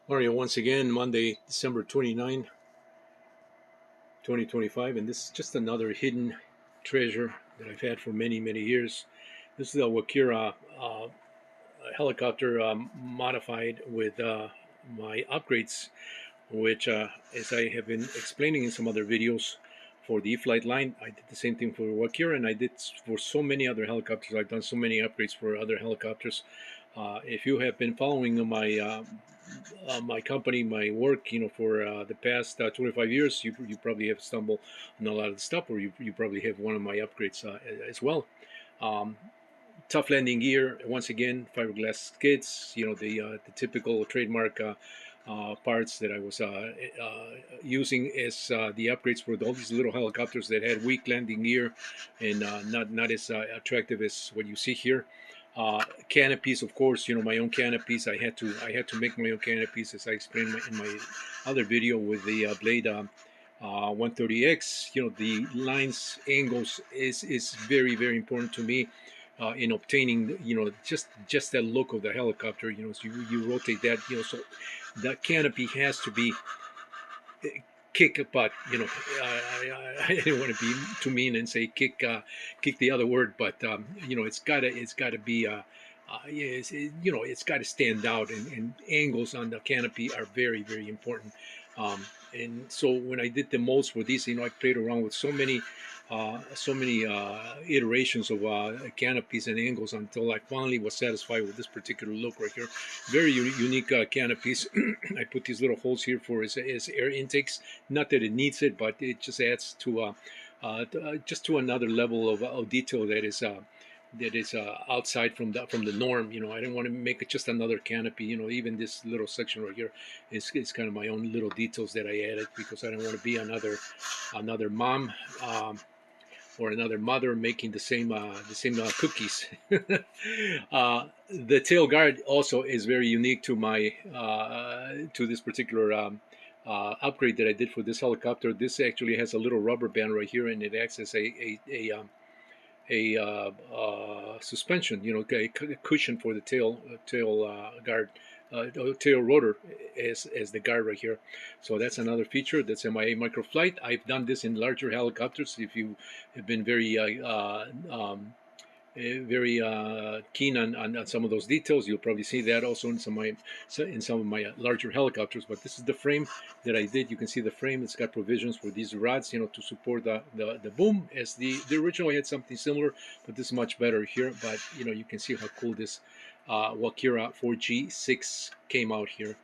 Mario, once again, Monday, December 29, 2025, and this is just another hidden treasure that I've had for many, many years. This is a Walkera helicopter modified with my upgrades, which, as I have been explaining in some other videos for the E-Flight line, I did the same thing for Walkera, and I did for so many other helicopters. I've done so many upgrades for other helicopters. If you have been following my company, my work, for the past 25 years, you probably have stumbled on a lot of the stuff, or you probably have one of my upgrades as well. Um, Tough landing gear, once again, fiberglass skids, the typical trademark parts that I was using as the upgrades for all these little helicopters that had weak landing gear and not as attractive as what you see here. Canopies, of course, my own canopies. I had to make my own canopies, as I explained in my other video with the Blade 130X. The lines, angles is very, very important to me in obtaining, just that look of the helicopter. So you rotate that, so that canopy has to be kick a butt. I didn't want to be too mean and say kick the other word, but it's gotta be. It's got to stand out, and angles on the canopy are very, very important. And so when I did the molds for these, I played around with so many iterations of canopies and angles until I finally was satisfied with this particular look right here. Very unique canopies. I put these little holes here for his air intakes. Not that it needs it, but it just adds to just to another level of detail that is outside from the norm. I didn't want to make it just another canopy. Even this little section right here is kind of my own little details that I added, because I don't want to be another mom. Or another mother making the same cookies. The tail guard also is very unique to this particular upgrade that I did for this helicopter. This actually has a little rubber band right here, and it acts as a suspension, a cushion for the tail guard, tail rotor as the guard right here. So that's another feature. That's MIA microflight. I've done this in larger helicopters. If you have been very keen on some of those details, you'll probably see that also in some of my larger helicopters. But this is the frame that I did. You can see the frame. It's got provisions for these rods, to support the boom. As the original had something similar, but this is much better here. But you can see how cool this Walkera 4G6 came out here.